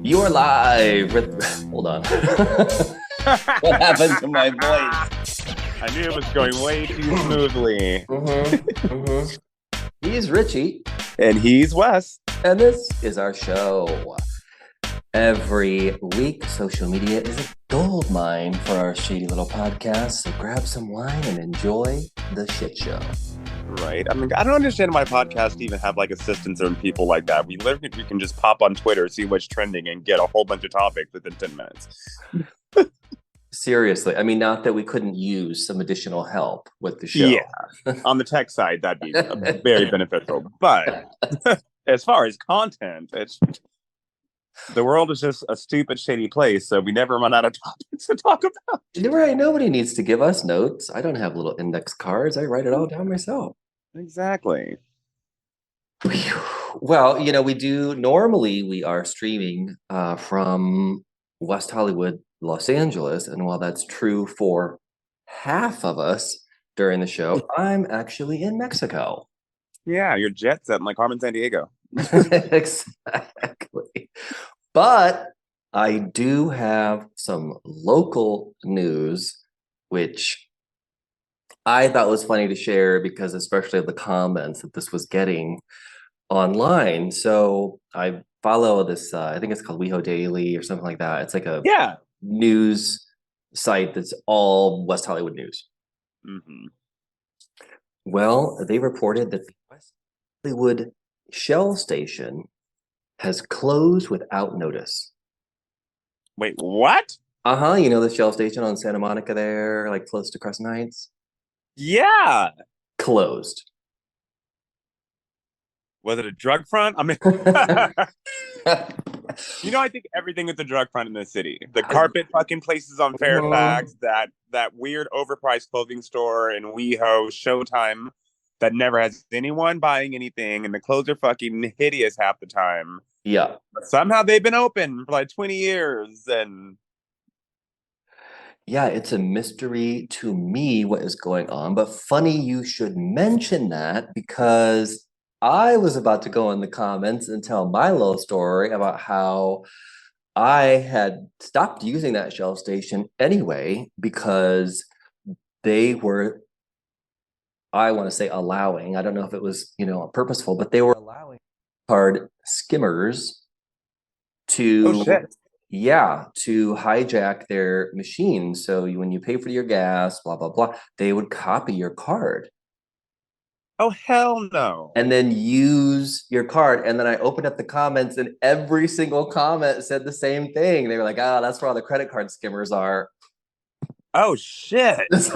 You're live with. Hold on. What happened to my voice? I knew it was going way too smoothly. He's Richie, And he's Wes. and this is our show. Every week, social media is a gold mine for our shady little podcast. So grab some wine and enjoy the shit show. Right. I mean, I don't understand why podcasts even have like assistants and people like that. We can just pop on Twitter, see what's trending, and get a whole bunch of topics within 10 minutes. Seriously, I mean, not that we couldn't use some additional help with the show. Yeah. On the tech side, that'd be very beneficial. But as far as content, the world is just a stupid, shady place, so we never run out of topics to talk about. You're right. Nobody needs to give us notes. I don't have little index cards. I write it all down myself. Exactly. Well, we are streaming from West Hollywood, Los Angeles. And while that's true for half of us during the show, I'm actually in Mexico. Yeah, your jet set like Carmen Sandiego. Exactly. But I do have some local news, which I thought was funny to share because especially the comments that this was getting online. So I follow this, I think it's called WeHo Daily or something like that. It's like a news site that's all West Hollywood news. Mm-hmm. Well, they reported that the West Hollywood Shell station has closed without notice. Wait, what? You know the Shell station on Santa Monica there, like close to Crescent Heights? Yeah. Closed. Was it a drug front? I mean, I think everything is a drug front in this city. The carpet fucking places on Fairfax, that weird overpriced clothing store in WeHo, Showtime, that never has anyone buying anything, and the clothes are fucking hideous half the time. Yeah. But somehow they've been open for like 20 years, and yeah, it's a mystery to me what is going on. But funny you should mention that because I was about to go in the comments and tell my little story about how I had stopped using that Shell station anyway because they were, I want to say allowing, I don't know if it was, purposeful, but they were allowing card skimmers to to hijack their machine. So when you pay for your gas, blah blah blah, they would copy your card. Oh hell no. And then use your card. And then I opened up the comments and every single comment said the same thing. They were like, that's where all the credit card skimmers are. Oh shit. This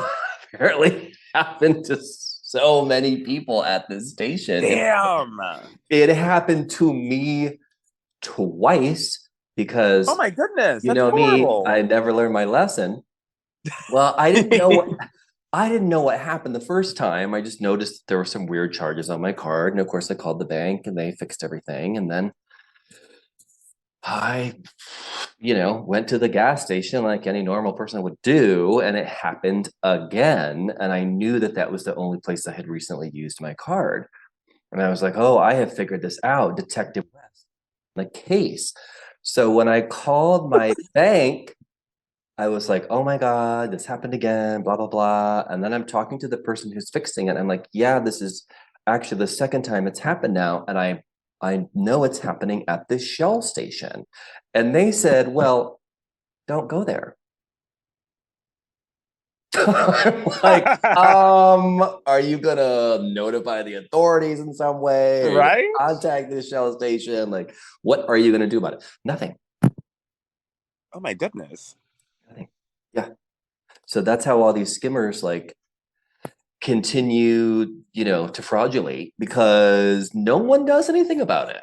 apparently happened to so many people at this station. Damn. It happened to me twice because oh my goodness, you know horrible. Me, I never learned my lesson. Well, I didn't know what happened the first time. I just noticed there were some weird charges on my card, and of course I called the bank and they fixed everything. And then I went to the gas station like any normal person would do, and it happened again. And I knew that was the only place I had recently used my card. And I was like, oh, I have figured this out, Detective West, the case. So when I called my bank, I was like, oh my God, this happened again, blah, blah, blah. And then I'm talking to the person who's fixing it. I'm like, yeah, this is actually the second time it's happened now. And I know it's happening at this Shell station. And they said, well, don't go there. I'm like, are you gonna notify the authorities in some way? Right? Contact the Shell station? Like, what are you gonna do about it? Nothing. Oh my goodness. Nothing. Yeah. So that's how all these skimmers like continue, to fraudulate because no one does anything about it.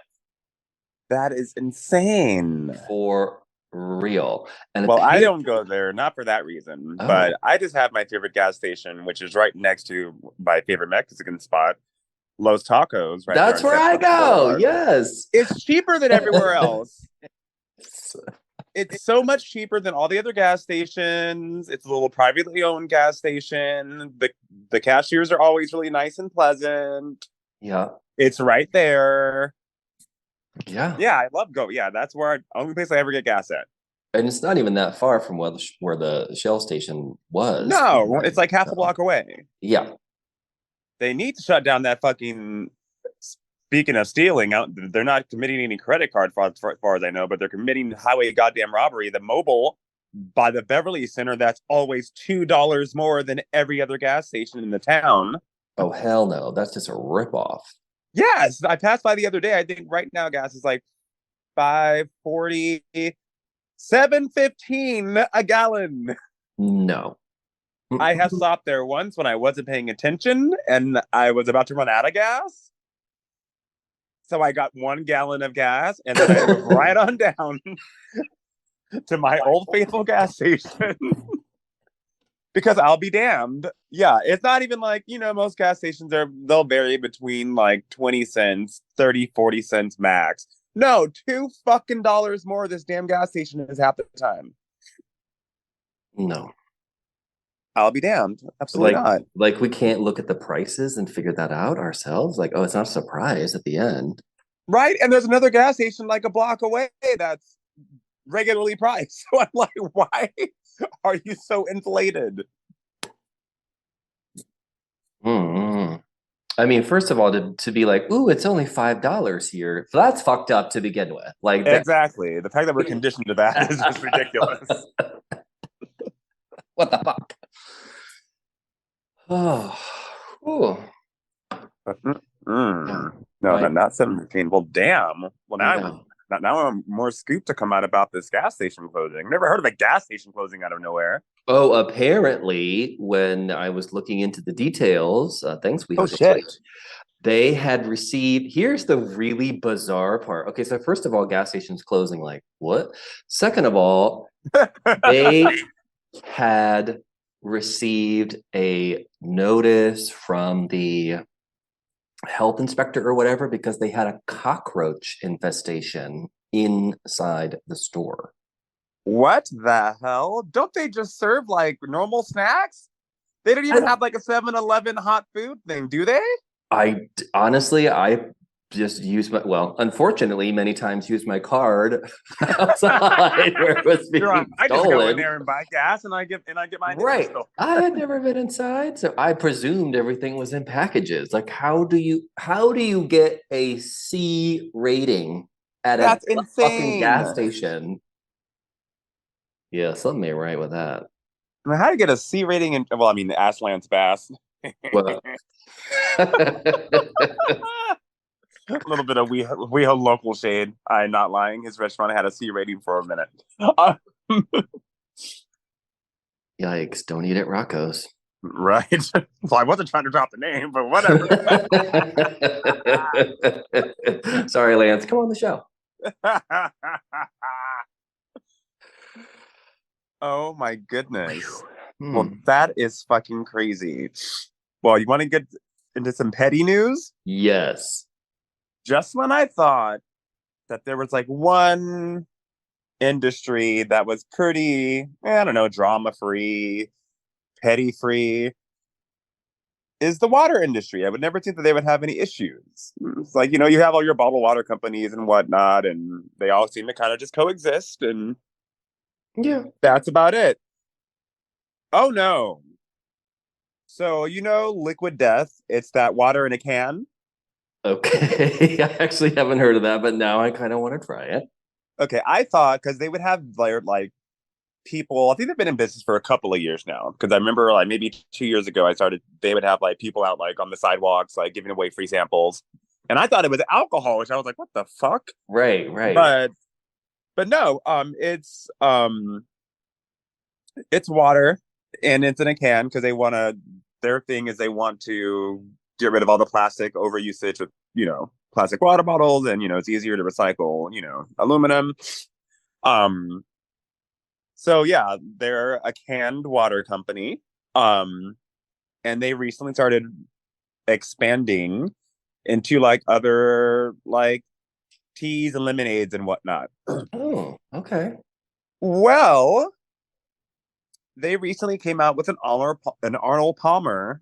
That is insane. For real. And I don't go there, not for that reason, but I just have my favorite gas station, which is right next to my favorite Mexican spot, Los Tacos. Right. That's where I go. Yes. It's cheaper than everywhere else. It's so much cheaper than all the other gas stations. It's a little privately owned gas station. The cashiers are always really nice and pleasant. Yeah. It's right there. Yeah. Yeah, I love go. Yeah, that's where only place I ever get gas at. And it's not even that far from where the Shell station was No, it's anyway. like half a So block away. yeah. They need to shut down that fucking. Speaking of stealing, they're not committing any credit card fraud, as far as I know, but they're committing highway goddamn robbery. The mobile by the Beverly Center, that's always $2 more than every other gas station in the town. Oh hell no. That's just a ripoff. Yes, I passed by the other day. I think right now gas is like 5.40, 7.15 a gallon. No. I have stopped there once when I wasn't paying attention and I was about to run out of gas. So I got 1 gallon of gas and then I drove right on down to my old faithful gas station. Because I'll be damned. Yeah, it's not even like, most gas stations they'll vary between like 20 cents, 30, 40 cents max. No, $2 fucking more this damn gas station is half the time. No. I'll be damned. Absolutely Like not. like we can't look at the prices and figure that out ourselves. Like, oh, it's not a surprise at the end. Right? And there's another gas station like a block away that's regularly priced. So I'm like, why are you so inflated? Mm-hmm. I mean, first of all, to be like, ooh, it's only $5 here. That's fucked up to begin with. Like that. Exactly. The fact that we're conditioned to that is just ridiculous. What the fuck? Oh, ooh. Yeah. No, My, not 17. Well, damn. Well, yeah. now I'm more scoop to come out about this gas station closing. Never heard of a gas station closing out of nowhere. Oh, apparently, when I was looking into the details, thanks, Oh WeHo shit. they had received. Here's the really bizarre part. Okay, so first of all, gas stations closing. Like what? Second of all, they had received a notice from the health inspector or whatever because they had a cockroach infestation inside the store. What the hell? Don't they just serve like normal snacks? They don't even I, have like a 7-Eleven hot food thing, do they? I honestly, I just use my, well, unfortunately, many times use my card outside where it was Sure, being I just go in stolen. there and buy gas and I get my nickels Right. filled. I had never been inside, so I presumed everything was in packages. Like, how do you get a C rating at a That's fucking insane. gas station? Yeah, something ain't right with that. I mean, how to get a C rating in, well, I mean, ass Lance Bass. Well, A little bit of WeHo local shade. I'm not lying. His restaurant had a C rating for a minute. yikes! Don't eat at Rocco's. Right. Well, I wasn't trying to drop the name, but whatever. Sorry, Lance. Come on the show. Oh my goodness. Well, Hmm. that is fucking crazy. Well, you want to get into some petty news? Yes. Just when I thought that there was like one industry that was pretty, I don't know, drama free, petty free, is the water industry. I would never think that they would have any issues. It's like, you have all your bottled water companies and whatnot, and they all seem to kind of just coexist, and Yeah. that's about it. Oh no. So, liquid death, it's that water in a can. Okay. I actually haven't heard of that, but now I kind of want to try it. Okay, I thought because they would have like people, I think they've been in business for a couple of years now. Because I remember like maybe 2 years ago, they would have like people out like on the sidewalks, like giving away free samples. And I thought it was alcohol, which I was like, what the fuck? Right, right. But no, it's water and it's in a can because their thing is they want to get rid of all the plastic overusage with, plastic water bottles and, it's easier to recycle, aluminum. Um, so yeah, they're a canned water company. Um, and they recently started expanding into like other like teas and lemonades and whatnot. Oh, okay. Well, they recently came out with an Arnold Palmer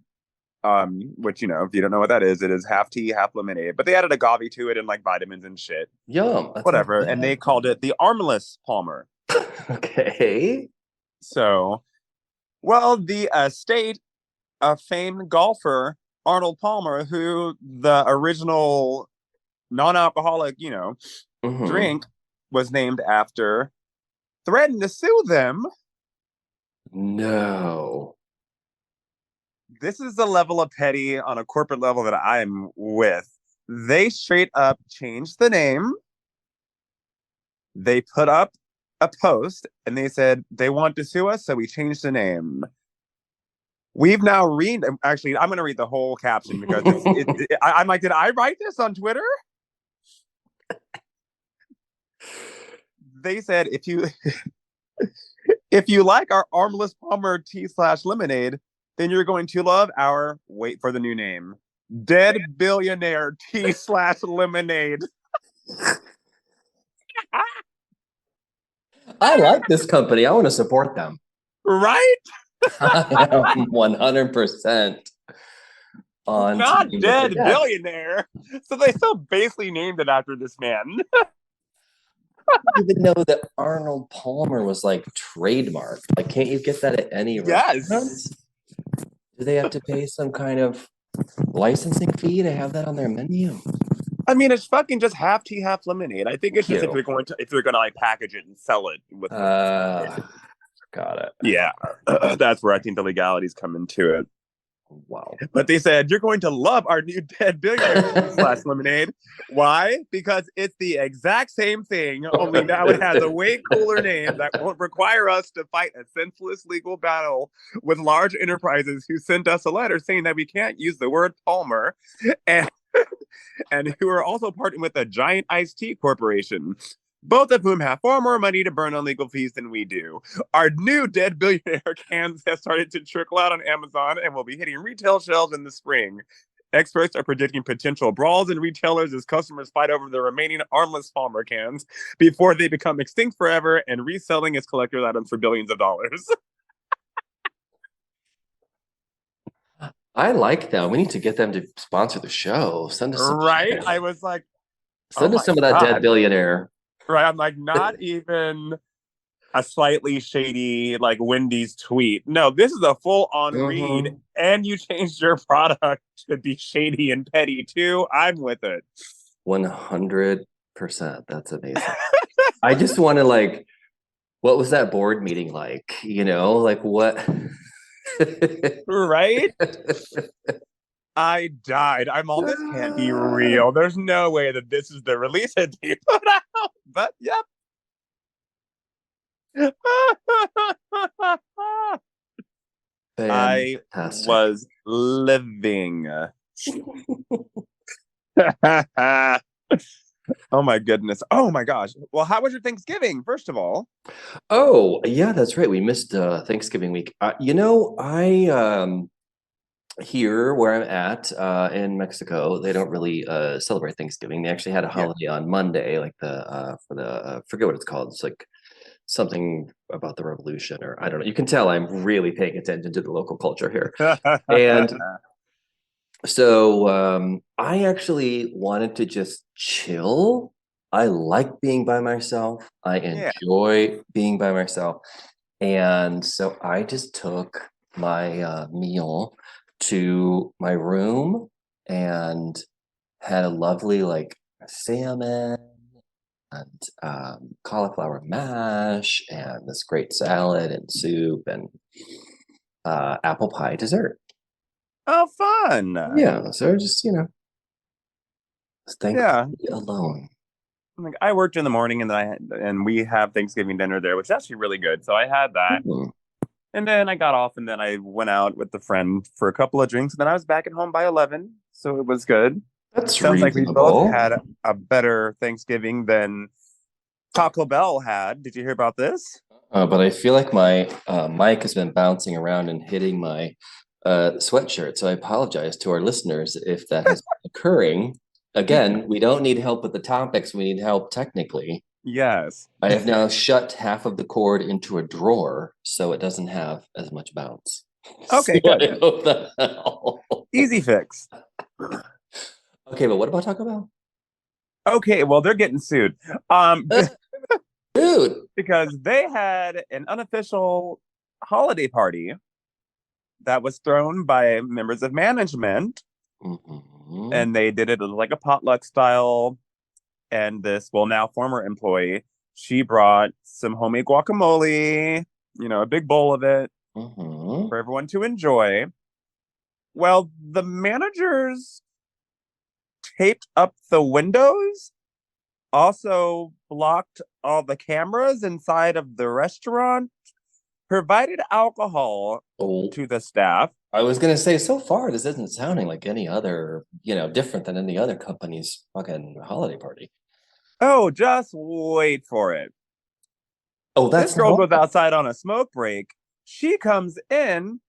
Which if you don't know what that is, it is half tea, half lemonade. But they added agave to it and like vitamins and shit, Yum, that sounds whatever. And they good. called it the Armless Palmer. Okay. So, well, the estate of famed golfer Arnold Palmer, who the original non-alcoholic, Hmm. drink was named after, threatened to sue them. No. This is the level of petty on a corporate level that I'm with. They straight up changed the name. They put up a post and they said they want to sue us, so we changed the name. We've now read. Actually, I'm going to read the whole caption because I'm like, did I write this on Twitter? They said if you like our armless Palmer tea/lemonade, then you're going to love our wait for the new name, Dead Billionaire tea/lemonade. I like this company. I want to support them. Right? I am 100% on Not team with the Dead yes. Billionaire. So they still basically named it after this man. Even know that Arnold Palmer was like trademarked. Like, can't you get that at any restaurant? Yes. Do they have to pay some kind of licensing fee to have that on their menu? I mean, it's fucking just half tea, half lemonade. I think it's just Cute. if they're gonna like package it and sell it with the Uh, got it. yeah, that's where I think the legalities come into it. Wow. But they said you're going to love our new Dead Billionaire tea/lemonade. Why? Because it's the exact same thing, only now it has a way cooler name that won't require us to fight a senseless legal battle with large enterprises who sent us a letter saying that we can't use the word Palmer, and and who are also partnering with a giant iced tea corporation, both of whom have far more money to burn on legal fees than we do. Our new Dead Billionaire cans have started to trickle out on Amazon and will be hitting retail shelves in the spring. Experts are predicting potential brawls in retailers as customers fight over the remaining armless Palmer cans before they become extinct forever and reselling as collector's items for billions of dollars. I like them. We need to get them to sponsor the show. Send us some Right? shit. I was like, oh Send us my some of that dead God. billionaire. Right? I'm like, not even a slightly shady like Wendy's tweet. No, this is a full on read, Mm-hmm. and you changed your product to be shady and petty too. I'm with it. 100%. That's amazing. I just want to like, what was that board meeting like? Like what? Right? I died. I'm all, this can't be real. There's no way that this is the release that they put out. But yep. I Fantastic. was living. Oh my goodness. Oh my gosh. Well, how was your Thanksgiving, first of all? Oh, yeah, that's right. We missed Thanksgiving week. I here where I'm at in Mexico, they don't really celebrate Thanksgiving. They actually had a Yeah. holiday on Monday, like the for the forget what it's called. It's like something about the revolution, or I don't know. You can tell I'm really paying attention to the local culture here. And so I actually wanted to just chill. I like being by myself. I Yeah. enjoy being by myself. And so I just took my meal to my room and had a lovely like salmon and cauliflower mash and this great salad and soup and apple pie dessert. Oh, fun. Yeah, so just Yeah. thankfully alone. Like I worked in the morning and and we have Thanksgiving dinner there, which is actually really good. So I had that. Hmm. And then I got off and then I went out with a friend for a couple of drinks and then I was back at home by 11. So it was good. That's Sounds like we both reasonable. had a better Thanksgiving than Taco Bell had. Did you hear about this? But I feel like my mic has been bouncing around and hitting my sweatshirt. So I apologize to our listeners if that has been occurring. Again, we don't need help with the topics. We need help technically. Yes. I have now shut half of the cord into a drawer so it doesn't have as much bounce. Okay, So good. I hope that helps. Easy fix. Okay, but what about Taco Bell? Okay, well, they're getting sued. Um, Dude. because they had an unofficial holiday party that was thrown by members of management, Mhm. and they did it like a potluck style. And this, well, now former employee, she brought some homemade guacamole, a big bowl of it Mhm. for everyone to enjoy. Well, the managers taped up the windows, also blocked all the cameras inside of the restaurant, provided alcohol Oh, to the staff. I was gonna say, so far this isn't sounding like any other, different than any other company's fucking holiday party. Oh, just wait for it. Oh, This that's girl not goes outside on a smoke break. She comes in,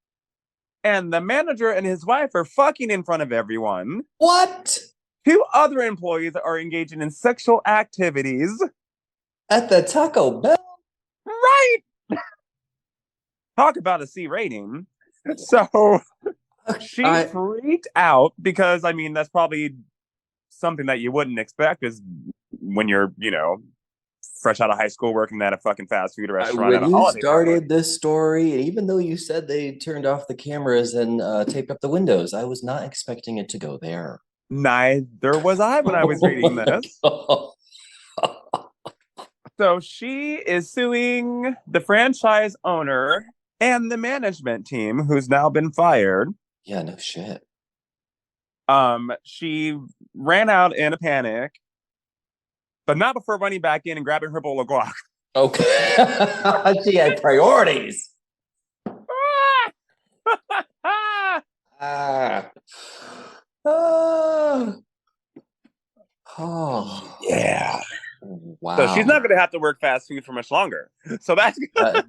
and the manager and his wife are fucking in front of everyone. what? Two other employees are engaging in sexual activities. At the Taco Bell? Right. Talk about a C rating. So she I freaked out because, I mean, that's probably something that you wouldn't expect is when you're, fresh out of high school working at a fucking fast food restaurant at when a you holiday party. started this story, and even though you said they turned off the cameras and taped up the windows, I was not expecting it to go there. Neither was I when I was Oh reading my this. God. So she is suing the franchise owner and the management team, who's now been fired. Yeah, no shit. She ran out in a panic, but not before running back in and grabbing her bowl of guac. Okay. She had priorities. Ah. Ah. Oh, Yeah. So she's wow. not going to have to work fast food for much longer. So that's good. Uh,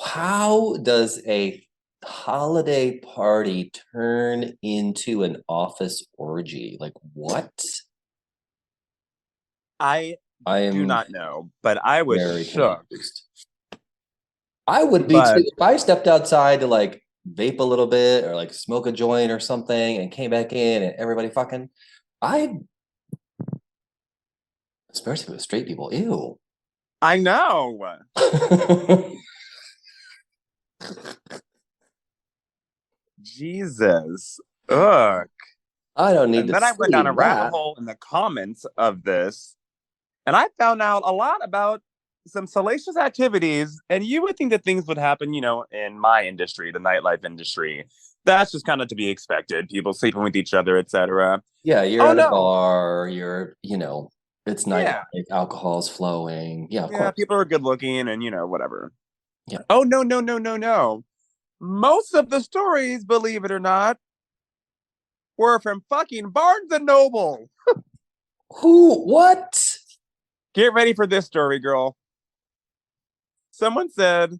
how does a holiday party turn into an office orgy? Like, what? I I do am not know, but I was very shook. confused. I would be too. But If I stepped outside to like vape a little bit or like smoke a joint or something and came back in and everybody fucking, I, especially with straight people, ew. I know. Jesus. Ugh. I don't need And to then I went down see a rabbit that. hole in the comments of this, and I found out a lot about some salacious activities. And you would think that things would happen, in my industry, the nightlife industry. That's just kind of to be expected. People sleeping with each other, etc. Yeah, you're Oh at a no. bar, it's nightlife, Yeah. alcohol's flowing. Yeah, of Yeah, course. people are good looking and whatever. Yeah. Oh no, no, no, no, no. Most of the stories, believe it or not, were from fucking Barnes and Noble. What? Get ready for this story, girl. Someone said,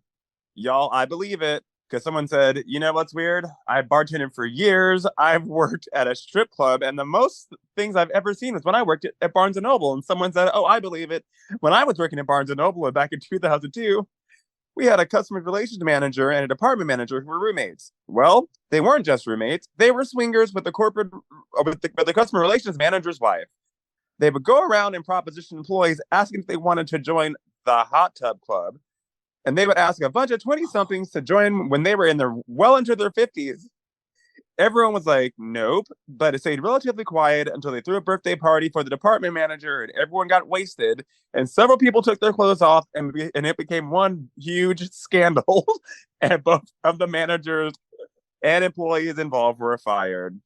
y'all, I believe it. Because someone said, you know what's weird? I bartended for years. I've worked at a strip club, and the most things I've ever seen was when I worked at Barnes and Noble. And someone said, oh, I believe it. When I was working at Barnes and Noble back in 2002, we had a customer relations manager and a department manager who were roommates. Well, they weren't just roommates; they were swingers with the with the customer relations manager's wife. They would go around and proposition employees asking if they wanted to join the hot tub club, and they would ask a bunch of 20 somethings to join when they were in their well into their 50s. Everyone was like, nope, but it stayed relatively quiet until they threw a birthday party for the department manager and everyone got wasted. And several people took their clothes off, and it became one huge scandal. And both of the managers and employees involved were fired.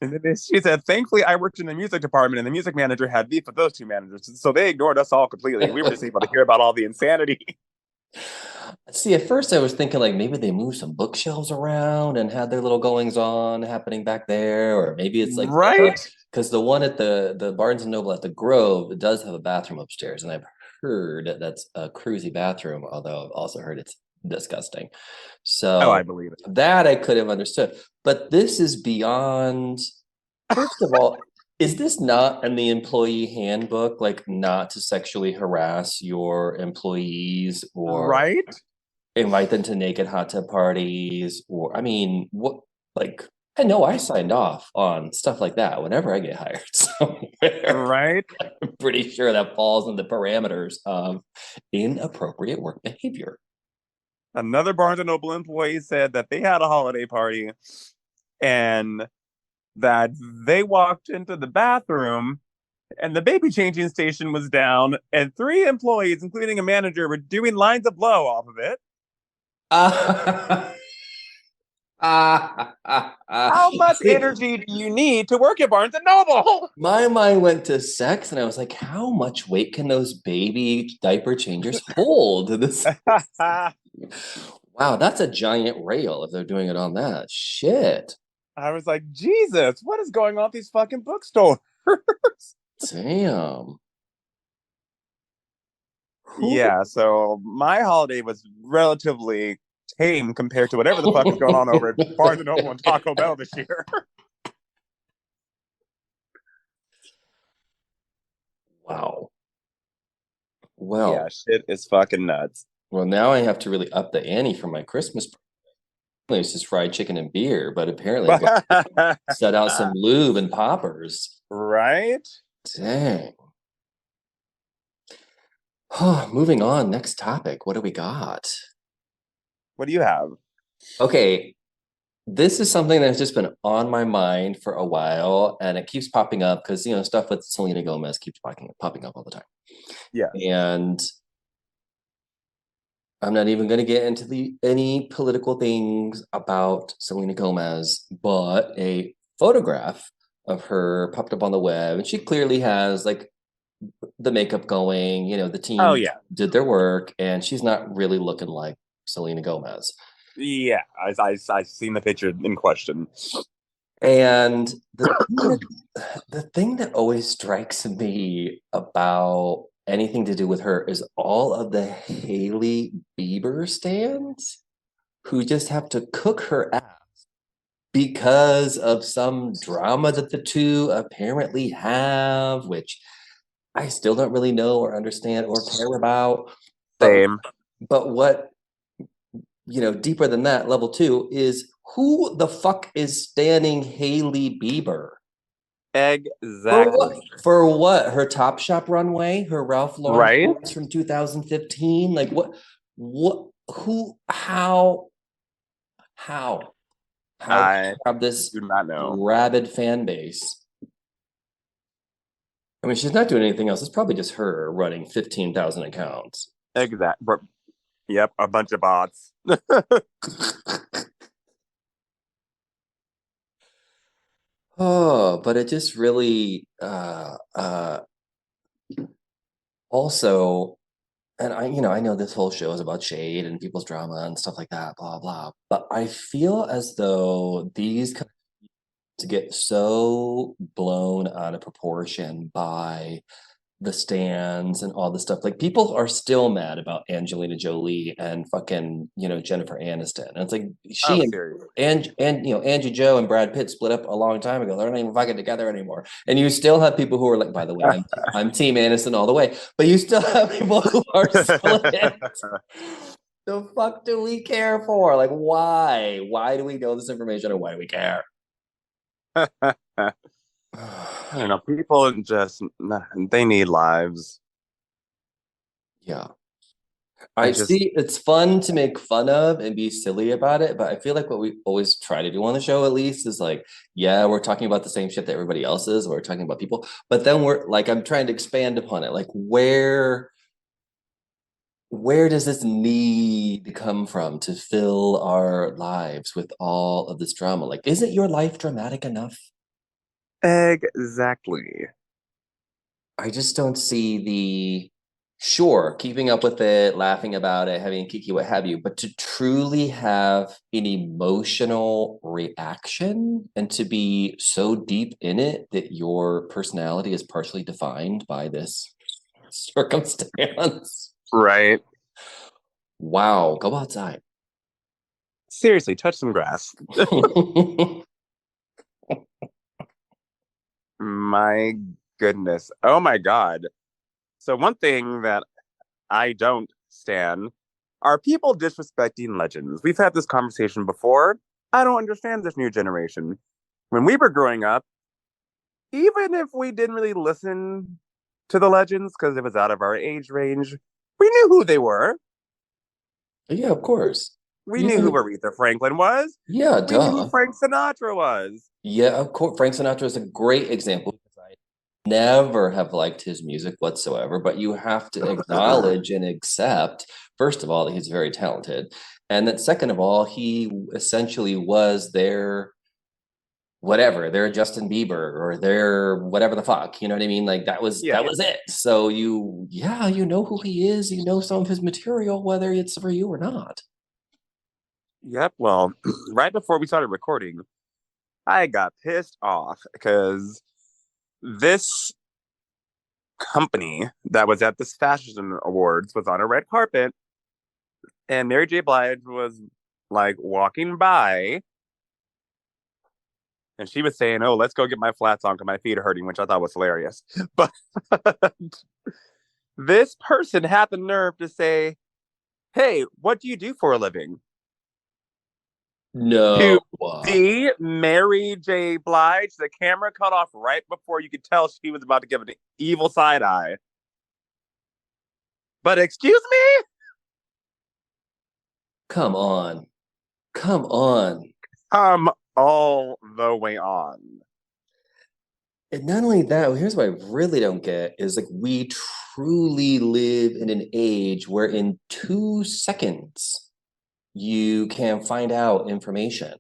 And then she said, thankfully, I worked in the music department and the music manager had beef with those two managers. So they ignored us all completely. We were just able to hear about all the insanity. See, at first I was thinking like maybe they moved some bookshelves around and had their little goings on happening back there, or maybe it's like Right? because the one at the Barnes and Noble at the Grove, it does have a bathroom upstairs, and I've heard that's a cruisy bathroom, although I've also heard it's disgusting. Oh, So I believe it. that I could have understood, but this is beyond. First of all, Is this not in the employee handbook, like not to sexually harass your employees or Right? invite them to naked hot tub parties? Or, I mean, what, like, I know I signed off on stuff like that whenever I get hired somewhere. Right? I'm pretty sure that falls in the parameters of inappropriate work behavior. Another Barnes and Noble employee said that they had a holiday party and that they walked into the bathroom and the baby changing station was down, and three employees, including a manager, were doing lines of blow off of it. Uh, How much energy do you need to work at Barnes and Noble? My mind went to sex, and I was like, how much weight can those baby diaper changers hold? This, wow, that's a giant rail if they're doing it on that. Shit. I was like, Jesus, what is going on with these fucking bookstores? Damn. Who? Yeah, so my holiday was relatively tame compared to whatever the fuck is going on over at Barnes and Noble and Taco Bell this year. Wow. Yeah, Well, shit is fucking nuts. well, now I have to really up the ante for my Christmas. It's just fried chicken and beer, but apparently I've got to set out some lube and poppers. Right? Dang. Moving on, next topic. What do we got? What do you have? Okay, this is something that's just been on my mind for a while, and it keeps popping up because stuff with Selena Gomez keeps popping up all the time. Yeah. And I'm not even going to get into any political things about Selena Gomez, but a photograph of her popped up on the web, and she clearly has like the makeup going. The Oh, team yeah. did their work, and she's not really looking like Selena Gomez. Yeah, I seen the picture in question. And the thing that always strikes me about anything to do with her is all of the Hailey Bieber stands who just have to cook her ass because of some drama that the two apparently have, which I still don't really know or understand or care about. But Same. but what deeper than that, level two, is who the fuck is standing Hailey Bieber? For what? Exactly. For what? Her Top Shop runway, her Ralph Lauren Right? shorts from 2015. Like what? What? Who? How? How? How do I you have this do not know. rabid fan base? I mean, she's not doing anything else. It's probably just her running 15,000 accounts. Exact. Yep, a bunch of bots. Oh, but it just really also, and I know this whole show is about shade and people's drama and stuff like that, blah blah. But I feel as though these to get so blown out of proportion by the stands and all this stuff. Like people are still mad about Angelina Jolie and fucking, Jennifer Aniston. And it's like Oh, she seriously. and Angie Joe and Brad Pitt split up a long time ago. They're not even fucking together anymore. And you still have people who are like, by the way, I'm Team Aniston all the way. But you still have people who are split. The fuck do we care for? Like, why? Why do we know this information and why do we care? I don't know. People just they need lives. Yeah. I I just see it's fun to make fun of and be silly about it, but I feel like what we always try to do on the show at least is like, yeah, we're talking about the same shit that everybody else is, we're talking about people, but then we're like, I'm trying to expand upon it. Like where does this need come from to fill our lives with all of this drama? Like, isn't your life dramatic enough? exactly. I just don't see the sure keeping up with it, laughing about it, having a kiki, what have you, but to truly have an emotional reaction and to be so deep in it that your personality is partially defined by this circumstance. Right. Wow, go outside. Seriously, touch some grass. My my goodness. Oh my God. So one thing that I don't stand are people disrespecting legends. We've had this conversation before. I don't understand this new generation. When we were growing up, even if we didn't really listen to the legends because it was out of our age range, we knew who they were. Yeah, of course. We You knew who know, Aretha Franklin was. yeah, We knew who duh. Frank Sinatra was. Yeah, of course. Frank Sinatra is a great example because I never have liked his music whatsoever, but you have to acknowledge and accept, first of all, that he's very talented. And that second of all, he essentially was their whatever, their Justin Bieber or their whatever the fuck. You know what I mean? Like Yeah. that was it. So yeah, you know who he is, you know some of his material, whether it's for you or not. Yep. Well, right before we started recording, I got pissed off because this company that was at this fashion awards was on a red carpet, and Mary J. Blige was like walking by, and she was saying, "Oh, let's go get my flats on because my feet are hurting," which I thought was hilarious. But this person had the nerve to say, "Hey, what do you do for a living?" No. To the Mary J. Blige, the camera cut off right before you could tell she was about to give an evil side eye. But excuse me? Come on. Come on. Come all the way on. And not only that, here's what I really don't get is like we truly live in an age where in 2 seconds you can find out information.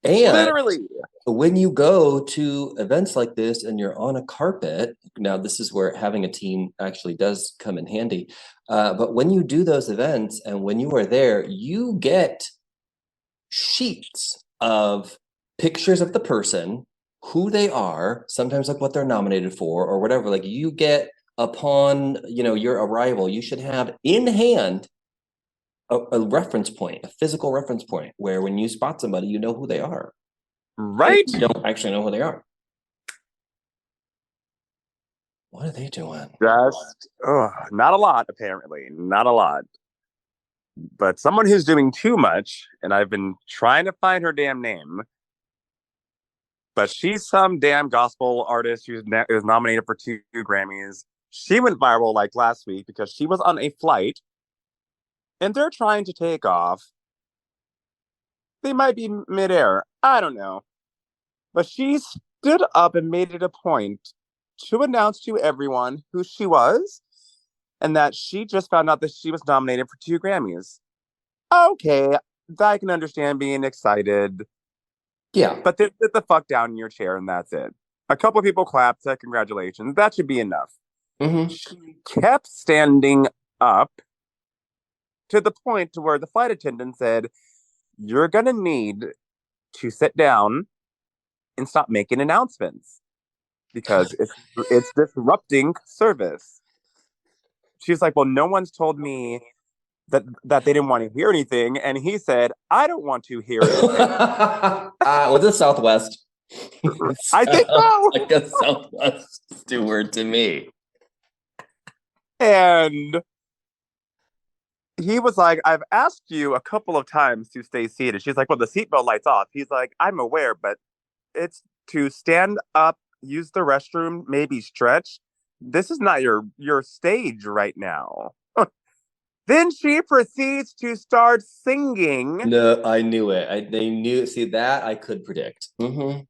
And Literally. when you go to events like this and you're on a carpet, now this is where having a team actually does come in handy. But when you do those events and when you are there, you get sheets of pictures of the person, who they are, sometimes like what they're nominated for or whatever. Like you get upon, your arrival, you should have in hand a reference point, a physical reference point where when you spot somebody, you know who they are. And Right? you don't actually know who they are. What are they doing? Just, not a lot, apparently. Not a lot. But someone who's doing too much, and I've been trying to find her damn name, but she's some damn gospel artist who is nominated for 2 Grammys. She went viral like last week because she was on a flight and they're trying to take off. They might be midair. I don't know. But she stood up and made it a point to announce to everyone who she was and that she just found out that she was nominated for 2 Grammys. Okay, I can understand being excited, Yeah. but sit the fuck down in your chair and that's it. A couple of people clapped, said congratulations. That should be enough. Mm-hmm. She kept standing up to the point to where the flight attendant said, "You're gonna need to sit down and stop making announcements because it's disrupting service." She's like, "Well, no one's told me that they didn't want to hear anything," and he said, "I don't want to hear anything." Was it Southwest? I think Sounds so. like a Southwest steward to me. And he was like, "I've asked you a couple of times to stay seated." She's like, "Well, the seatbelt light's off." He's like, "I'm aware, but it's to stand up, use the restroom, maybe stretch. This is not your stage right now." Then she proceeds to start singing, No, I knew it. They knew. See that I could predict. Mm-hmm.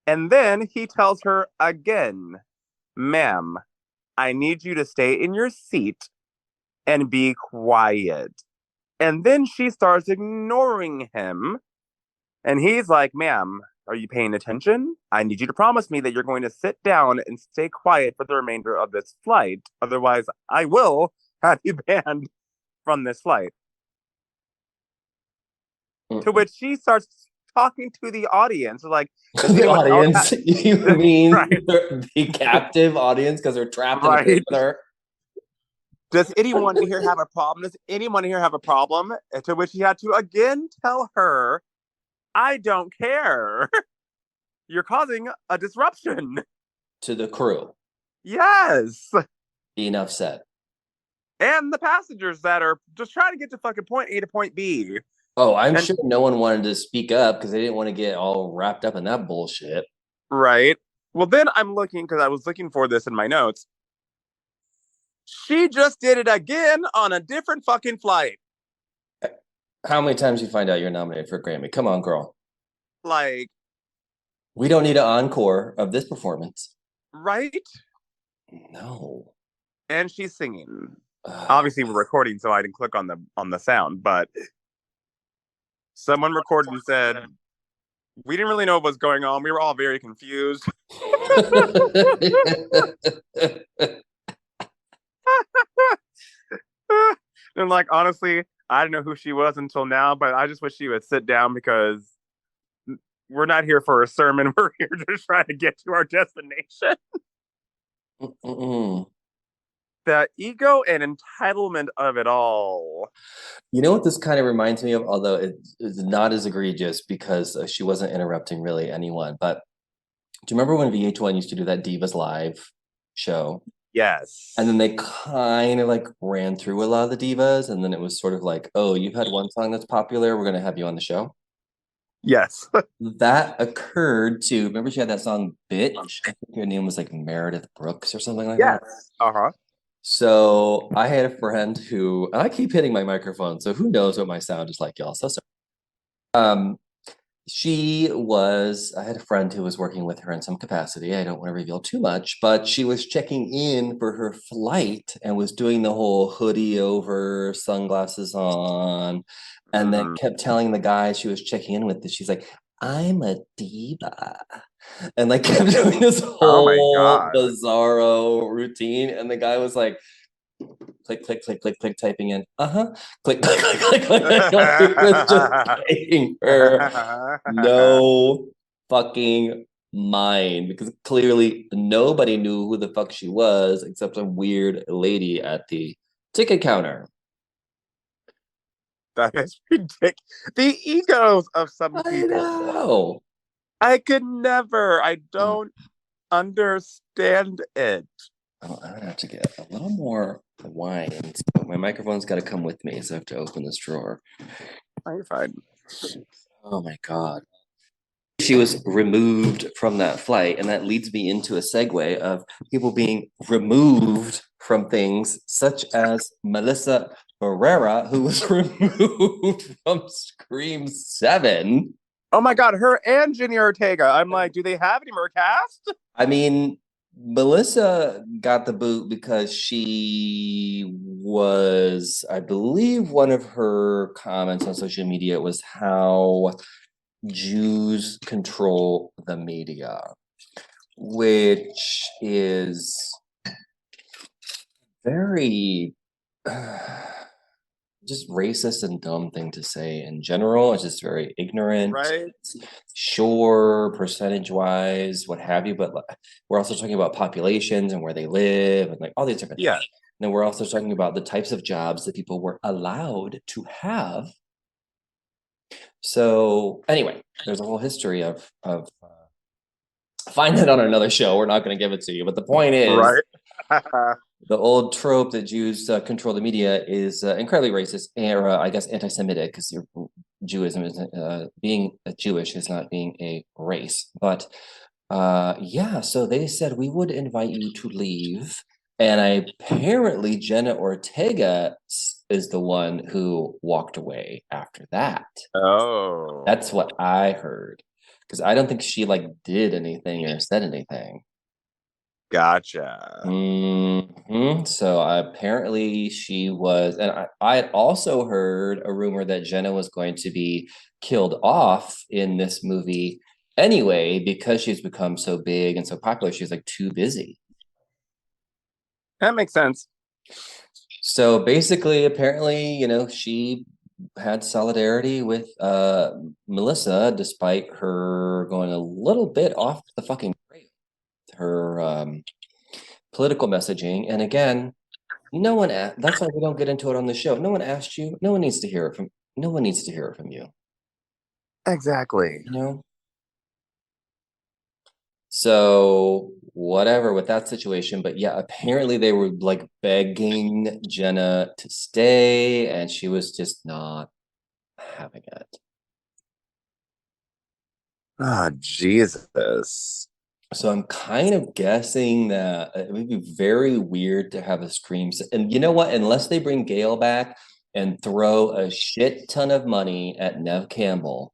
and then he tells her again, "Ma'am, I need you to stay in your seat and be quiet." And then she starts ignoring him. And he's like, "Ma'am, are you paying attention? I need you to promise me that you're going to sit down and stay quiet for the remainder of this flight. Otherwise, I will have you banned from this flight." To which she starts talking to the audience, like, "Does The anyone else audience, you mean right, the captive audience because they're trapped in a place right? with her? Does anyone here have a problem? Does anyone here have a problem?" To which he had to again tell her, "I don't care. You're causing a disruption." to the crew. Yes. Enough said. And the passengers that are just trying to get to fucking point A to point B. Oh, I'm And sure no one wanted to speak up because they didn't want to get all wrapped up in that bullshit. right. Well, then I'm looking because I was looking for this in my notes. She just did it again on a different fucking flight. How many times you find out you're nominated for a Grammy? Come on, girl. Like, We don't need an encore of this performance. right? No. And she's singing. Obviously, we're recording, so I didn't click on the sound, but someone recorded and said, we didn't really know what was going on. We were all very confused. And like, honestly, I didn't know who she was until now, but I just wish she would sit down because we're not here for a sermon. We're here to try to get to our destination. The ego and entitlement of it all. You know what this kind of reminds me of, although it's not as egregious because she wasn't interrupting really anyone. But do you remember when VH1 used to do that Divas Live show? Yes. And then they kind of like ran through a lot of the divas, and then it was sort of like, oh, you've had one song that's popular, we're gonna have you on the show. Yes. That occurred to, remember she had that song Bitch? I think her name was like Meredith Brooks or something like that. Uh-huh. So I had a friend who, and I keep hitting my microphone, so who knows what my sound is like, y'all. So sorry. I had a friend who was working with her in some capacity. I don't want to reveal too much, but she was checking in for her flight and was doing the whole hoodie over, sunglasses on, and then kept telling the guy she was checking in with that she's like, I'm a diva. And like kept doing this whole bizarro routine. And the guy was like, click, click, click, click, click, typing in, click, click, click, click, click. He was just paying her no fucking mind because clearly nobody knew who the fuck she was except a weird lady at the ticket counter. That is ridiculous. The egos of some I people. know. I could never. I don't understand it. Oh, I'm gonna have to get a little more wine. So my microphone's got to come with me, so I have to open this drawer. Oh, you're fine. Oh my god. She was removed from that flight, and that leads me into a segue of people being removed from things such as Melissa Barrera, who was removed from Scream 7. Oh my god, her and Jenny Ortega. I'm like, do they have any more cast? I mean, Melissa got the boot because she was, I believe, one of her comments on social media was how Jews control the media, which is very just racist and dumb thing to say in general. It's just very ignorant. Right? Sure, percentage wise, what have you, but we're also talking about populations and where they live and like all these different things. And then we're also talking about the types of jobs that people were allowed to have. So anyway, there's a whole history of find that on another show. We're not going to give it to you, but the point is, right? the old trope that Jews control the media is incredibly racist, or I guess anti-Semitic, because Jewism is being Jewish is not being a race. But yeah, so they said we would invite you to leave, and apparently Jenna Ortega is the one who walked away after that. Oh, That's what I heard, because I don't think she like did anything or said anything. gotcha. So apparently she was, and I had also heard a rumor that Jenna was going to be killed off in this movie anyway because she's become so big and so popular. She's like too busy. That makes sense. So basically, apparently, she had solidarity with Melissa despite her going a little bit off the fucking rail. Her political messaging. And again, no one asked, that's why we don't get into it on the show. No one asked you. No one needs to hear it from you. Exactly. So whatever with that situation. But yeah, apparently they were like begging Jenna to stay, and she was just not having it. Oh, Jesus. So I'm kind of guessing that it would be very weird to have a and you know what? Unless they bring Gail back and throw a shit ton of money at Nev Campbell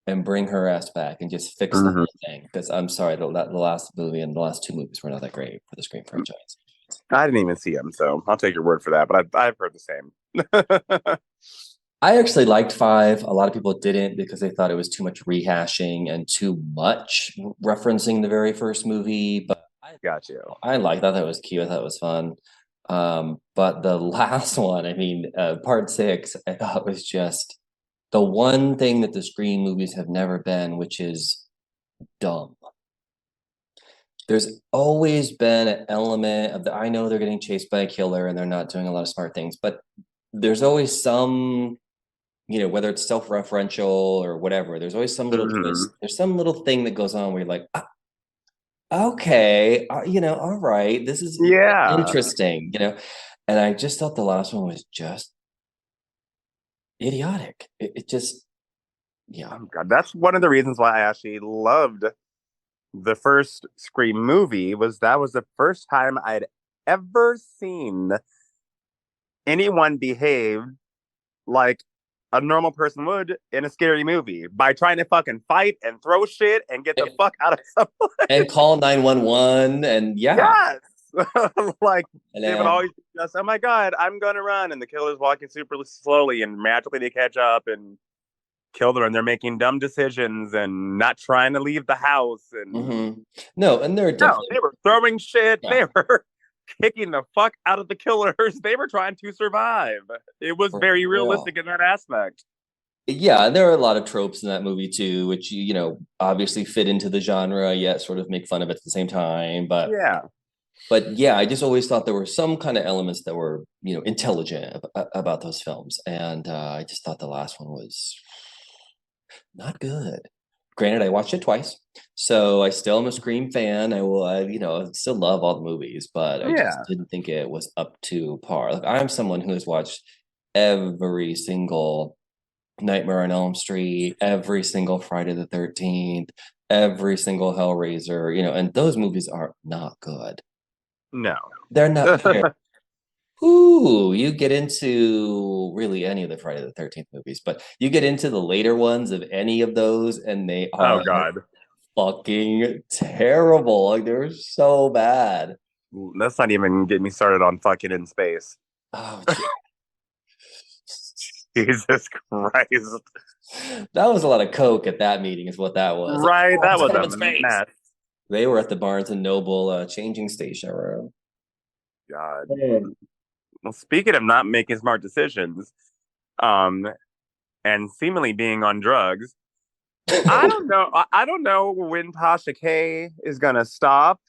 and bring her ass back and just fix the Mhm. whole thing. Because I'm sorry, the last movie and the last two movies were not that great for the Scream franchise. I didn't even see him, so I'll take your word for that. But I've heard the same. I actually liked five. A lot of people didn't because they thought it was too much rehashing and too much referencing the very first movie. But Got you. I liked. I thought it was cute. I thought it was fun. But the last one, I mean, part six, I thought was just the one thing that the Scream movies have never been, which is dumb. There's always been an element of the I know they're getting chased by a killer and they're not doing a lot of smart things, but there's always some, whether it's self-referential or whatever, there's always some little Hmm. twist. There's some little thing that goes on where you're like, okay, all right, this is Yeah. interesting. And I just thought the last one was just idiotic. It just, yeah. Oh, God, that's one of the reasons why I actually loved the first Scream movie. Was that was the first time I'd ever seen anyone behave like a normal person would in a scary movie by trying to fucking fight and throw shit and get the fuck out of someone. And call 911 and yeah. Yes. Like And they would then, always just, oh my God, I'm gonna run. And the killer's walking super slowly and magically they catch up and kill them and they're making dumb decisions and not trying to leave the house. And mhm. No, and there are no, definitely, they were throwing shit. yeah, They were kicking the fuck out of the killers. They were trying to survive. It was for very real. realistic in that aspect. Yeah, and there are a lot of tropes in that movie too, which obviously fit into the genre, yet sort of make fun of it at the same time. But Yeah. yeah, I just always thought there were some kind of elements that were intelligent about those films, and I just thought the last one was not good. Granted, I watched it twice, so I still am a Scream fan. I will, still love all the movies, but I just Yeah. didn't think it was up to par. Like I'm someone who has watched every single Nightmare on Elm Street, every single Friday the 13th, every single Hellraiser, and those movies are not good. No. They're not fair. Ooh, you get into really any of the Friday the 13th movies, but you get into the later ones of any of those, and they Oh are God. fucking terrible. Like they're so bad. Let's not even get me started on fucking in space. Oh, Jesus Christ. that was a lot of coke at that meeting, is what that was. Like, Right, oh, that it's was out a of its face. mess. They were at the Barnes and Noble changing station room. God. Well, speaking of not making smart decisions, um, and seemingly being on drugs, I don't know. I don't know when Tasha K is gonna stop.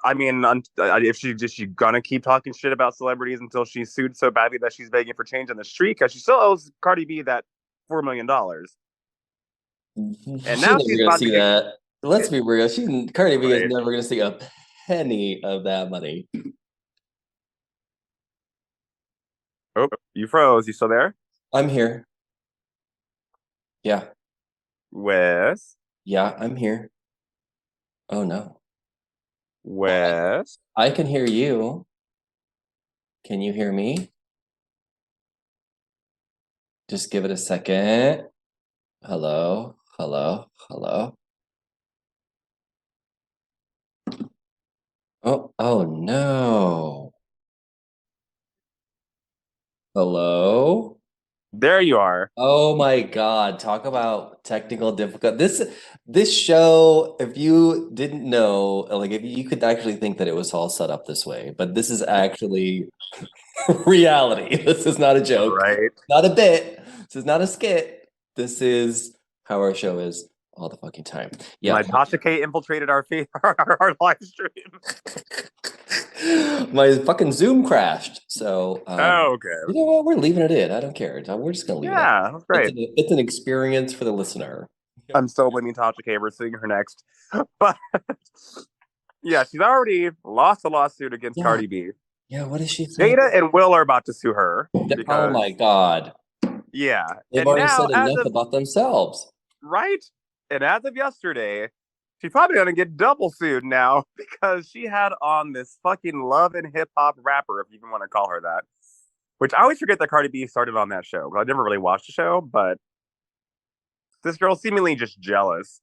I mean, if she gonna keep talking shit about celebrities until she's sued so badly that she's begging for change on the street because she still owes Cardi B that $4 million, and She's now never she's gonna about to see get that. Let's be real. Cardi B is right. never gonna see a penny of that money. Oh, you froze. You still there, I'm here. Yeah. Wes? Yeah, I'm here. Oh no. Well, Wes? I can hear you. Can you hear me? Just give it a second. Hello. Hello. Hello. Oh no. Hello. There you are. Oh my God, talk about technical difficult. This show, if you didn't know, like if you could actually think that it was all set up this way, but this is actually reality. This is not a joke, Right. not a bit. This is not a skit. This is how our show is all the fucking time. Yeah. Like Tasha K infiltrated our live stream. My fucking Zoom crashed. So, Oh, okay. you know what? We're leaving it in. I don't care. We're just gonna leave it in. Yeah, that's great. It's an experience for the listener. I'm so blaming Tasha K. We're seeing her next. But yeah, she's already lost a lawsuit against Yeah. Cardi B. Yeah, what is she saying? Jada and Will are about to sue her Oh my because, God. yeah. They've And already now, said as enough of about themselves. right, and as of yesterday, she's probably gonna get double sued now because she had on this fucking love and hip hop rapper, if you even want to call her that. Which I always forget that Cardi B started on that show. I never really watched the show, but this girl seemingly just jealous.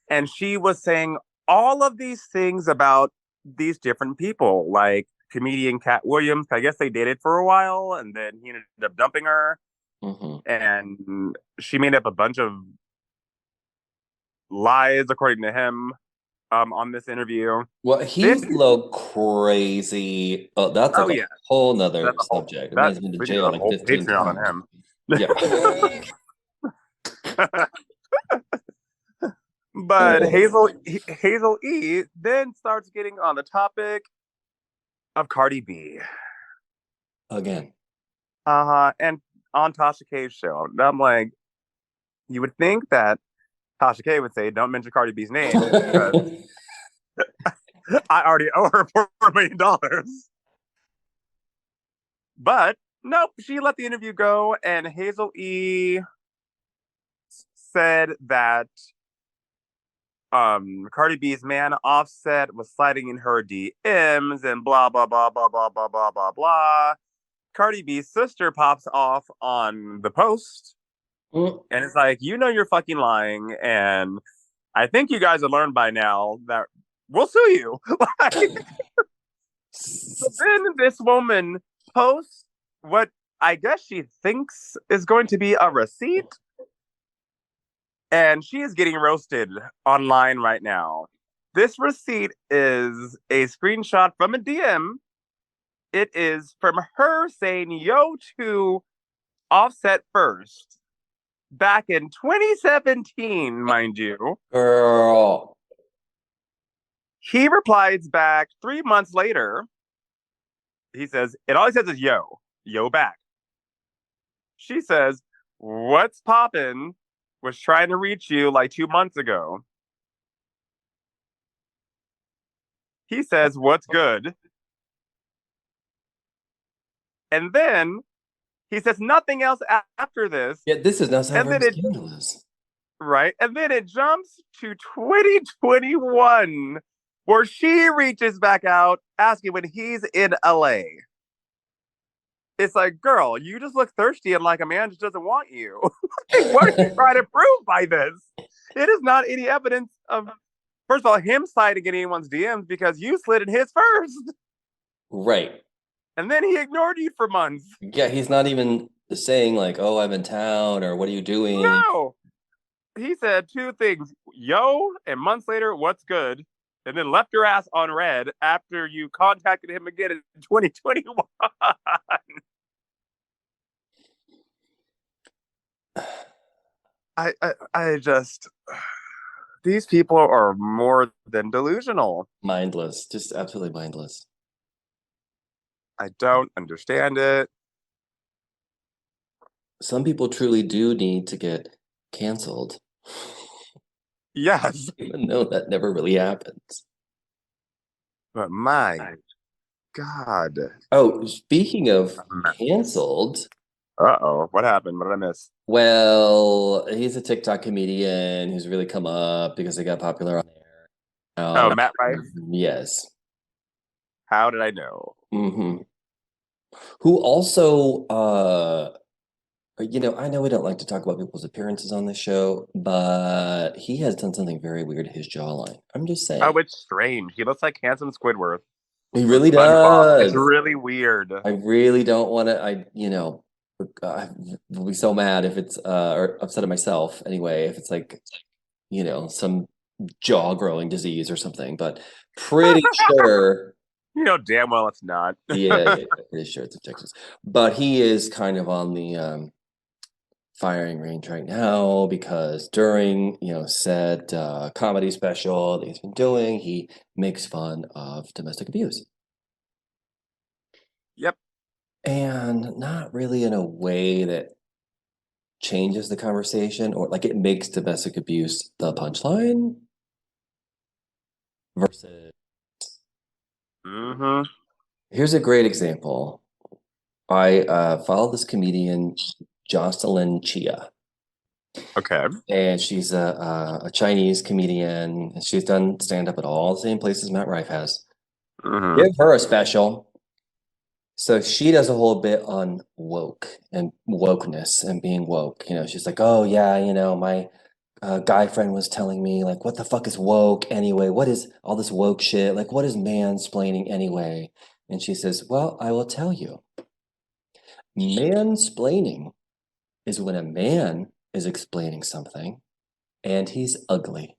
And she was saying all of these things about these different people, like comedian Cat Williams. I guess they dated for a while, and then he ended up dumping her. Mhm. And she made up a bunch of lies, according to him, on this interview. Well, Then, he's a little crazy. Oh, that's oh like a yeah, whole nother that's a whole subject. I mean, that he's been to we need jail a like whole 15 Patreon on times. him. Yeah. But Hazel E then starts getting on the topic of Cardi B. Again. And on Tasha K's show. And I'm like, you would think that Tasha K would say, don't mention Cardi B's name because I already owe her $4 million. But nope, she let the interview go, and Hazel E said that Cardi B's man Offset was sliding in her DMs and blah blah blah blah blah blah blah blah blah. Cardi B's sister pops off on the post Mm. and it's like, you know, you're fucking lying, and I think you guys have learned by now that we'll sue you. So then this woman posts what I guess she thinks is going to be a receipt, and she is getting roasted online right now. This receipt is a screenshot from a DM. It is from her saying yo to Offset first back in 2017, mind you. Girl. He replies back 3 months later. He says, it all he says is yo back. She says, what's poppin'? Was trying to reach you like 2 months ago. He says, what's good? And then he says nothing else after this. Yeah, this is not so And very then it, scandalous. right? And then it jumps to 2021, where she reaches back out asking when he's in LA. It's like, girl, you just look thirsty and like a man just doesn't want you. Like, what are you trying to prove by this? It is not any evidence of, first of all, him sliding in anyone's DMs because you slid in his first. Right. And then he ignored you for months. Yeah, he's not even saying like, "Oh, I'm in town," or "What are you doing?" No. He said two things, yo, and months later, what's good? And then left your ass on red after you contacted him again in 2021. I just, these people are more than delusional. Mindless, just absolutely mindless. I don't understand it. Some people truly do need to get canceled, Yes, even though that never really happens. but my God. Oh, speaking of canceled, Uh-oh, what happened? What did I miss? well, he's a TikTok comedian who's really come up because they got popular on there. Oh, Matt Rife? Yes. How did I know? Hmm. Who also, I know we don't like to talk about people's appearances on this show, but he has done something very weird to his jawline. I'm just Oh, saying. it's strange. He looks like handsome Squidward He from really SpongeBob. It's does. really weird. I really don't want to. I will be so mad if it's or upset at myself anyway if it's like some jaw growing disease or something. But pretty sure, You know damn well it's not. yeah, pretty sure it's infectious. But he is kind of on the firing range right now because during said comedy special that he's been doing, he makes fun of domestic abuse. Yep. And not really in a way that changes the conversation, or like it makes domestic abuse the punchline versus. Mm-hmm. Here's a great example. I follow this comedian, Jocelyn Chia, Okay. and she's a Chinese comedian. And she's done stand up at all the same places Matt Rife has. Mm-hmm. Give her a special. So she does a whole bit on woke and wokeness and being woke. She's like, oh yeah, my guy friend was telling me like, what the fuck is woke anyway? What is all this woke shit? Like, what is mansplaining anyway? And she says, well, I will tell you. Mansplaining is when a man is explaining something and he's ugly.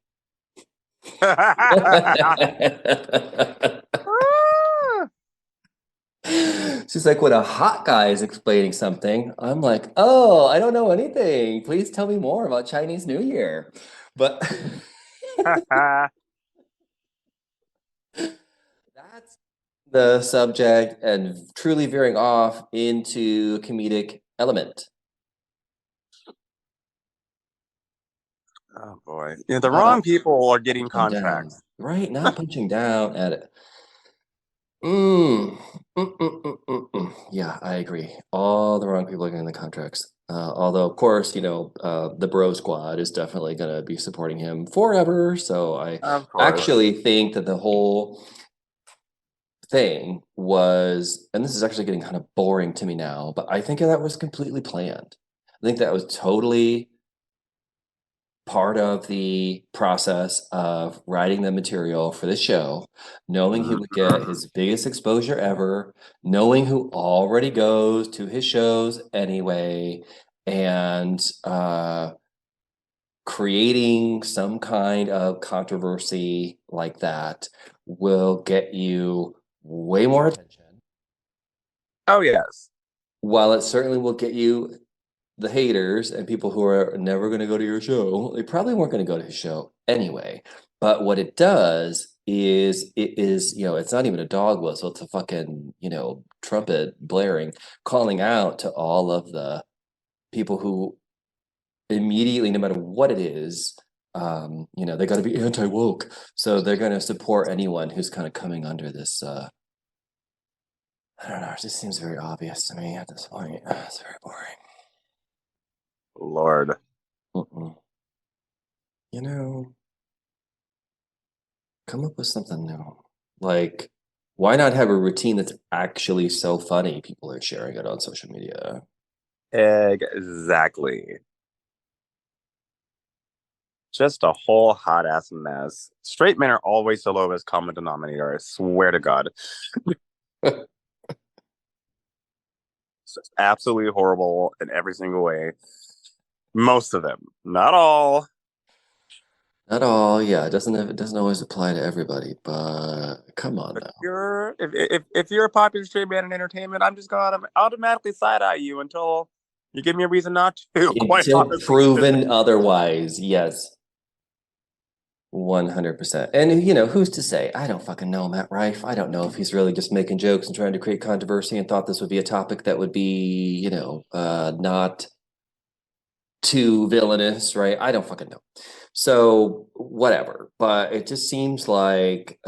She's like, when a hot guy is explaining something, I'm like, oh, I don't know anything. Please tell me more about Chinese New Year. But that's the subject and truly veering off into a comedic element. Oh boy. Yeah, the wrong Not people are getting punching down, contracts. right? Not punching down at it. Mm. Yeah, I agree. All the wrong people are getting the contracts. Although, of course, the Bro Squad is definitely going to be supporting him forever. So I Of course. actually think that the whole thing was, and this is actually getting kind of boring to me now, but I think that was completely planned. I think that was totally part of the process of writing the material for the show, knowing he would get Mhm. his biggest exposure ever, knowing who already goes to his shows anyway, and creating some kind of controversy like that will get you way more attention, Oh yes. while it certainly will get you the haters and people who are never going to go to your show. They probably weren't going to go to his show anyway. But what it does is it is, it's not even a dog whistle, it's a fucking, trumpet blaring, calling out to all of the people who immediately, no matter what it is, they got to be anti-woke. So they're going to support anyone who's kind of coming under this I don't know, it just seems very obvious to me at this point. It's very boring. Lord. Mm-mm. You know, come up with something new. Like, why not have a routine that's actually so funny people are sharing it on social media? Exactly. Just a whole hot ass mess. Straight men are always the lowest common denominator. I swear to God. It's just absolutely horrible in every single way. Most of them, not all. Not all, yeah, it doesn't always apply to everybody, but come on But now. if you're a popular straight man in entertainment, I'm just gonna automatically side eye you until you give me a reason not to. Quite Until honestly, at this proven otherwise, yes. 100%. And who's to say? I don't fucking know Matt Rife. I don't know if he's really just making jokes and trying to create controversy and thought this would be a topic that would be, not too villainous, right? I don't fucking know. So whatever. But it just seems like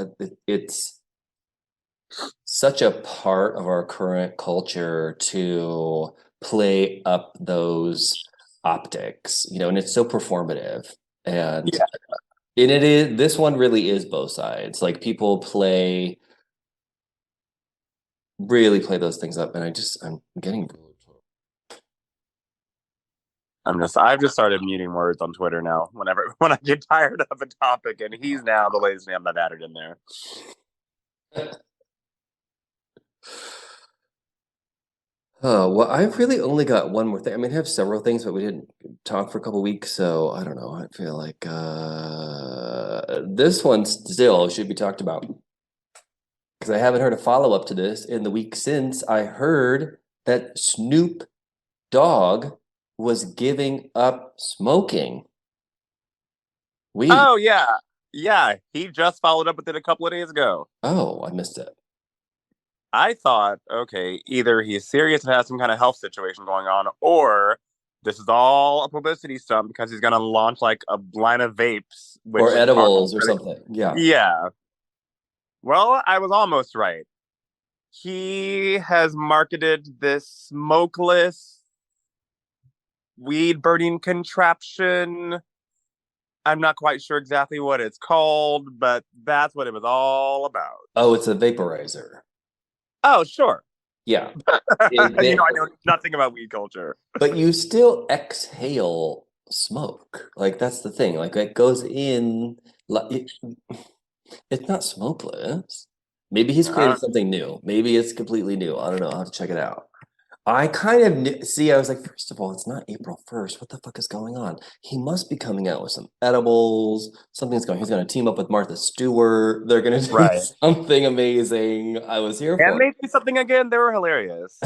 it's such a part of our current culture to play up those optics, and it's so performative. And yeah, it is, this one really is both sides. Like people really play those things up, and I'm getting. I've just started muting words on Twitter now. Whenever when I get tired of a topic, and he's now the latest name I've added in there. Oh, well, I've really only got one more thing. I mean, I have several things, but we didn't talk for a couple weeks, so I don't know. I feel like this one still should be talked about because I haven't heard a follow-up to this in the week since I heard that Snoop Dogg was giving up smoking weed. Oh yeah. He just followed up with it a couple of days ago. Oh, I missed it. I thought, okay, either he's serious and has some kind of health situation going on, or this is all a publicity stunt because he's gonna launch like a line of vapes, which Or are edibles or something. Yeah. yeah. Well, I was almost right. He has marketed this smokeless weed burning contraption. I'm not quite sure exactly what it's called, but that's what it was all about. Oh, it's a vaporizer. Oh, sure. Yeah. I know nothing about weed culture. But you still exhale smoke. Like that's the thing. Like it goes in. It's not smokeless. Maybe he's created something new. Maybe it's completely new. I don't know. I'll have to check it out. I kind of see. I was like, first of all, it's not April 1st. What the fuck is going on? He must be coming out with some edibles. Something's going. He's going to team up with Martha Stewart. They're going to do Right. something amazing. I was here for And it. maybe something again. They were hilarious.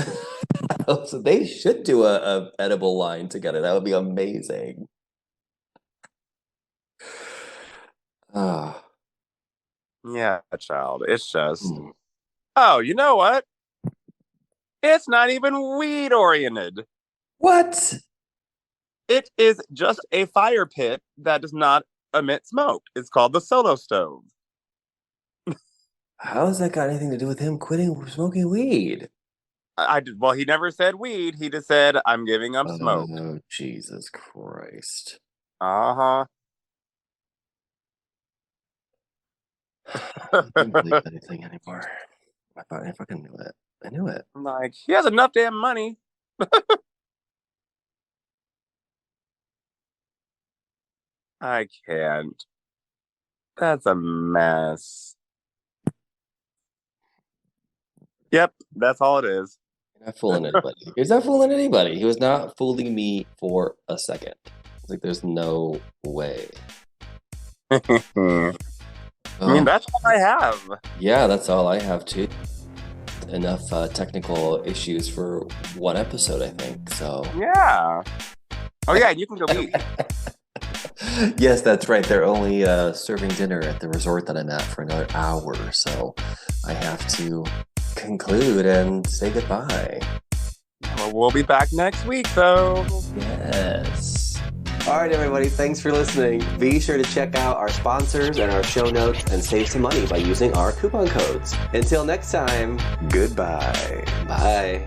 So they should do a edible line together. That would be amazing. Ah, Yeah, child. It's just, hmm. oh, you know what? It's not even weed oriented. What? It is just a fire pit that does not emit smoke. It's called the Solo Stove. How has that got anything to do with him quitting smoking weed? I did well. He never said weed. He just said, "I'm giving up smoke." Oh, Jesus Christ. Uh I don't huh. believe anything anymore. I fucking knew it. I knew it. I'm like, he has enough damn money. I can't. That's a mess. Yep, that's all it is. He's not fooling anybody. He's not fooling anybody. He was not fooling me for a second. Like, there's no way. I mean, that's all I have. Yeah, that's all I have too. Enough technical issues for one episode, I think. So Yeah. Oh yeah, you can go eat. yes, that's right. They're only serving dinner at the resort that I'm at for another hour, so I have to conclude and say goodbye. Well, we'll be back next week, though. Yes. All right, everybody. Thanks for listening. Be sure to check out our sponsors and our show notes and save some money by using our coupon codes. Until next time, goodbye. Bye.